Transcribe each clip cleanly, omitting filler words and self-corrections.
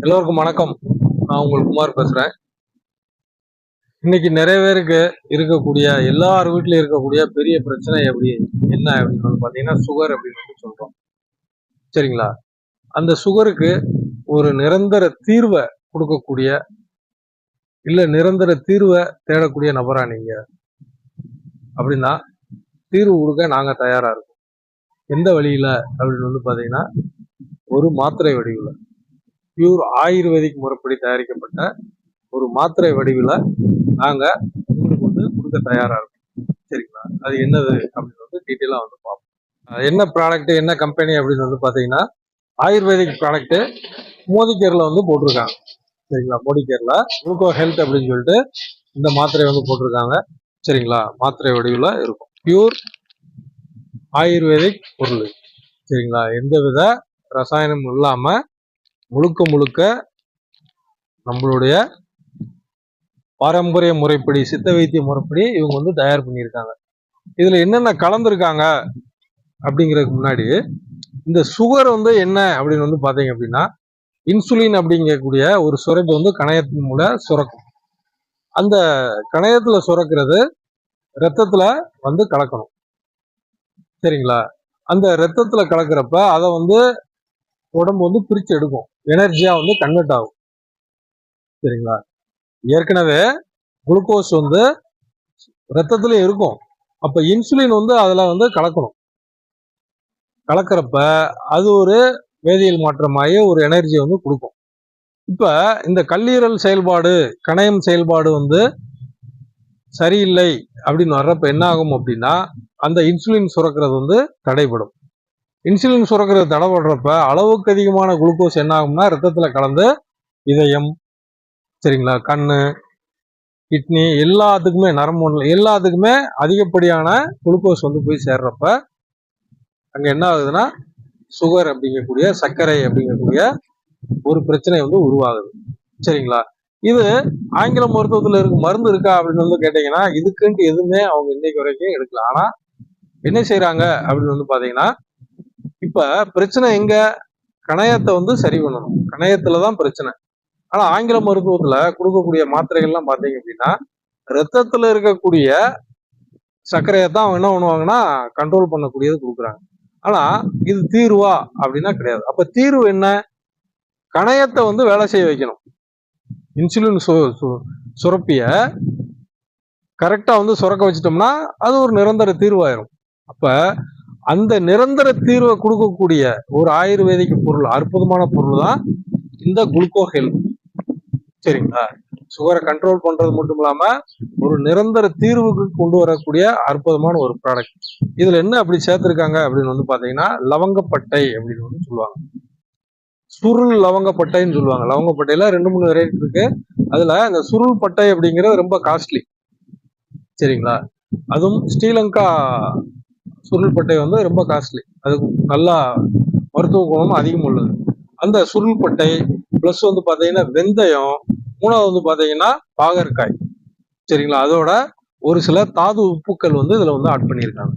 எல்லோருக்கும் வணக்கம். நான் உங்கள் குமார் பேசுறேன். இன்னைக்கு நிறைய பேருக்கு இருக்கக்கூடிய எல்லார் வீட்லயும் இருக்கக்கூடிய பெரிய பிரச்சனை என்ன அப்படின்னு வந்து பாத்தீங்கன்னா சுகர் அப்படின்னு சொல்றோம். சரிங்களா? அந்த சுகருக்கு ஒரு நிரந்தர தீர்வை கொடுக்கக்கூடிய நிரந்தர தீர்வை தேடக்கூடிய நபரா நீங்க அப்படின்னா தீர்வு கொடுக்க நாங்க தயாரா இருக்கோம். எந்த வழியில அப்படின்னு வந்து பாத்தீங்கன்னா ஒரு மாத்திரை வடிவில் பியூர் ஆயுர்வேதிக் முறைப்படி தயாரிக்கப்பட்ட ஒரு மாத்திரை வடிவில் நாங்க உங்களுக்கு வந்து கொடுக்க தயாரா இருக்கும். சரிங்களா? அது என்னது அப்படின்னு வந்து டீட்டெயிலா வந்து பார்ப்போம். என்ன ப்ராடக்ட் என்ன கம்பெனி அப்படின்னு வந்து பாத்தீங்கன்னா ஆயுர்வேதிக் ப்ராடக்ட் மோடிகேர்ல வந்து போட்டிருக்காங்க. சரிங்களா? மோடிகேர்ல குளுக்கோ ஹெல்த் அப்படின்னு சொல்லிட்டு இந்த மாத்திரை வந்து போட்டிருக்காங்க. சரிங்களா? மாத்திரை வடிவில் இருக்கும். பியூர் ஆயுர்வேதிக் பொருள். சரிங்களா? எந்தவித ரசாயனம் இல்லாம முழுக்க நம்மளுடைய பாரம்பரிய முறைப்படி சித்த வைத்திய முறைப்படி இவங்க வந்து தயார் பண்ணியிருக்காங்க. இதுல என்னென்ன கலந்துருக்காங்க அப்படிங்கிறதுக்கு முன்னாடி இந்த சுகர் வந்து என்ன அப்படின்னு வந்து பாத்தீங்க அப்படின்னா இன்சுலின் அப்படிங்கக்கூடிய ஒரு சுரப்பு வந்து கணையத்தின் மூலம் சுரக்கும். அந்த கணையத்துல சுரக்கிறது ரத்தத்துல வந்து கலக்கணும். சரிங்களா? அந்த ரத்தத்துல கலக்கிறப்ப அதை வந்து உடம்பு வந்து பிரிச்சு எடுக்கும், எனர்ஜியா வந்து கன்வெர்ட் ஆகும். சரிங்களா? ஏற்கனவே குளுக்கோஸ் வந்து ரத்தத்துல இருக்கும். அப்ப இன்சுலின் வந்து அதுல வந்து கலக்கணும். கலக்கிறப்ப அது ஒரு வேதியியல் மாற்றமாகி ஒரு எனர்ஜி வந்து கொடுக்கும். இப்ப இந்த கல்லீரல் செயல்பாடு கணையம் செயல்பாடு வந்து சரியில்லை அப்படின்னு வர்றப்ப என்ன ஆகும் அப்படின்னா அந்த இன்சுலின் சுரக்கிறது வந்து தடைபடும். இன்சுலின் சுரக்கிறது தடைபடுறப்ப அளவுக்கு அதிகமான குளுக்கோஸ் என்ன ஆகும்னா ரத்தத்துல கலந்து இதயம், சரிங்களா, கண்ணு, கிட்னி எல்லாத்துக்குமே நரம்பு எல்லாத்துக்குமே அதிகப்படியான குளுக்கோஸ் வந்து போய் சேர்றப்ப அங்க என்ன ஆகுதுன்னா சுகர் அப்படிங்கக்கூடிய சர்க்கரை அப்படிங்கக்கூடிய ஒரு பிரச்சனை வந்து உருவாகுது. சரிங்களா? இது ஆங்கில மருத்துவத்துல இருக்கு மருந்து இருக்கா அப்படின்னு வந்து கேட்டீங்கன்னா இதுக்குன்ட்டு எதுவுமே அவங்க இன்னைக்கு வரைக்கும் எடுக்கல. ஆனா என்ன செய்யறாங்க அப்படின்னு வந்து பாத்தீங்கன்னா இப்ப பிரச்சனை எங்க கணையத்தை வந்து சரி பண்ணணும். கணையத்துலதான் பிரச்சனை. ஆனா ஆங்கில மருத்துவத்துல கொடுக்கக்கூடிய மாத்திரைகள்லாம் பாத்தீங்க அப்படின்னா ரத்தத்துல இருக்கக்கூடிய சர்க்கரையை தான் அவங்க என்ன பண்ணுவாங்கன்னா கண்ட்ரோல் பண்ணக்கூடியது கொடுக்குறாங்க. ஆனா இது தீர்வா அப்படின்னா கிடையாது. அப்ப தீர்வு என்ன? கணையத்தை வந்து வேலை செய்ய வைக்கணும். இன்சுலின் சுரப்பிய கரெக்டா வந்து சுரக்க வச்சிட்டோம்னா அது ஒரு நிரந்தர தீர்வாயிரும். அப்ப அந்த நிரந்தர தீர்வை கொடுக்கக்கூடிய ஒரு ஆயுர்வேதிக் பொருள், அற்புதமான பொருள் தான் இந்த குளுக்கோ ஹெல்த். சரிங்களா? சுகரை கண்ட்ரோல் பண்றது மட்டும் இல்லாம ஒரு நிரந்தர தீர்வுக்கு கொண்டு வரக்கூடிய அற்புதமான ஒரு ப்ராடக்ட். இதுல என்ன அப்படி சேர்த்திருக்காங்க அப்படின்னு வந்து பாத்தீங்கன்னா லவங்கப்பட்டை அப்படின்னு வந்து சொல்லுவாங்க. சுருள் லவங்கப்பட்டைன்னு சொல்லுவாங்க. லவங்கப்பட்டையில 2-3 வெரைட்டி இருக்கு. அதுல இந்த சுருள் பட்டை அப்படிங்கிறது ரொம்ப காஸ்ட்லி. சரிங்களா? அதுவும் ஸ்ரீலங்கா சுருள் பட்டை வந்து ரொம்ப காஸ்ட்லி. அதுக்கு நல்லா மருத்துவ குணமும் அதிகம் உள்ளது. அந்த சுருள் பட்டை பிளஸ் வந்து பாத்தீங்கன்னா வெந்தயம், மூணாவது வந்து பாத்தீங்கன்னா பாகற்காய். சரிங்களா? அதோட ஒரு சில தாது உப்புக்கள் வந்து இதுல வந்து ஆட் பண்ணியிருக்காங்க.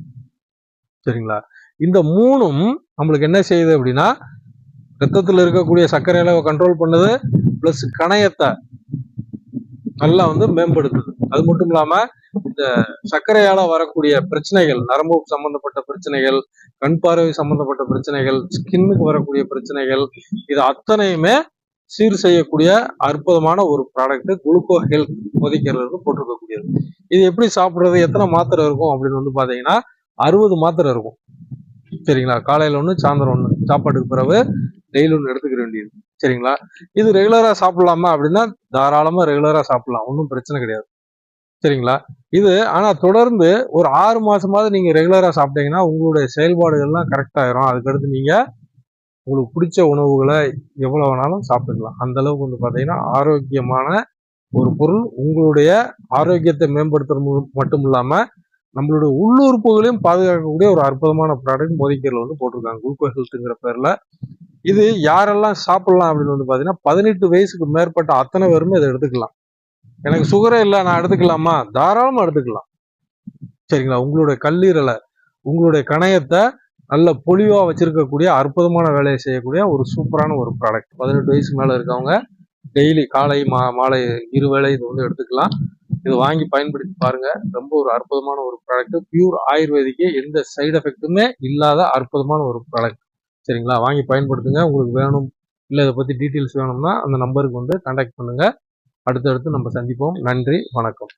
சரிங்களா? இந்த மூணும் நம்மளுக்கு என்ன செய்யுது அப்படின்னா ரத்தத்தில் இருக்கக்கூடிய சர்க்கரை அளவை கண்ட்ரோல் பண்ணுது, பிளஸ் கணையத்தை நல்லா வந்து மேம்படுத்துது. அது மட்டும் இல்லாம இந்த சர்க்கரையால வரக்கூடிய பிரச்சனைகள், நரம்பு சம்பந்தப்பட்ட பிரச்சனைகள், கண் பார்வை சம்பந்தப்பட்ட பிரச்சனைகள், ஸ்கின்னுக்கு வரக்கூடிய பிரச்சனைகள், இது அத்தனையுமே சீர் செய்யக்கூடிய அற்புதமான ஒரு ப்ராடக்ட் குளுக்கோ ஹெல்த் மோதிக்கிறது போட்டிருக்கக்கூடியது. இது எப்படி சாப்பிடுறது, எத்தனை மாத்திரை இருக்கும் அப்படின்னு வந்து பாத்தீங்கன்னா 60 மாத்திரை இருக்கும். சரிங்களா? காலையில ஒண்ணு, சாயந்தரம் ஒண்ணு, சாப்பாட்டுக்கு பிறகு டெய்லி ஒன்று எடுத்துக்க வேண்டியது. சரிங்களா? இது ரெகுலரா சாப்பிடலாமா அப்படின்னா தாராளமா ரெகுலரா சாப்பிடலாம், ஒன்றும் பிரச்சனை கிடையாது. சரிங்களா? இது ஆனா தொடர்ந்து ஒரு 6 மாசமாவது நீங்க ரெகுலரா சாப்பிட்டீங்கன்னா உங்களுடைய செயல்பாடுகள்லாம் கரெக்ட் ஆயிரும். அதுக்கடுத்து நீங்க உங்களுக்கு பிடிச்ச உணவுகளை எவ்வளவு வேணாலும் சாப்பிட்டுக்கலாம். அந்த அளவுக்கு வந்து பாத்தீங்கன்னா ஆரோக்கியமான ஒரு பொருள். உங்களுடைய ஆரோக்கியத்தை மேம்படுத்துறது மட்டும் இல்லாம நம்மளுடைய உள்ளுறுப்புகளையும் பாதுகாக்கக்கூடிய ஒரு அற்புதமான ப்ராடக்ட் மோதிக்கேர்ல வந்து போட்டிருக்காங்க குளுக்கோ ஹெல்த்ங்கிற பேர்ல. இது யாரெல்லாம் சாப்பிடலாம் அப்படின்னு வந்து பாத்தீங்கன்னா 18 வயசுக்கு மேற்பட்ட அத்தனை பேருமே இதை எடுத்துக்கலாம். எனக்கு சுகரே இல்லை நான் எடுத்துக்கலாமா? தாராளமா எடுத்துக்கலாம். சரிங்களா? உங்களுடைய கல்லீரலை, உங்களுடைய கணையத்தை நல்ல பொலிவா வச்சிருக்கக்கூடிய அற்புதமான வேலையை செய்யக்கூடிய ஒரு சூப்பரான ஒரு ப்ராடக்ட். 18 வயசுக்கு மேல இருக்கவங்க டெய்லி காலை மாலை இருவேளை இது வந்து எடுத்துக்கலாம். இது வாங்கி பயன்படுத்தி பாருங்க. ரொம்ப ஒரு அற்புதமான ஒரு ப்ராடக்ட். பியூர் ஆயுர்வேதிக்கு எந்த சைடு எஃபெக்ட்டுமே இல்லாத அற்புதமான ஒரு ப்ராடக்ட். சரிங்களா? வாங்கி பயன்படுத்துங்க. உங்களுக்கு வேணும் இல்லை இதை பத்தி டீட்டெயில்ஸ் வேணும்னா அந்த நம்பருக்கு வந்து கான்டாக்ட் பண்ணுங்க. அடுத்தடுத்து நம்ம சந்திப்போம். நன்றி, வணக்கம்.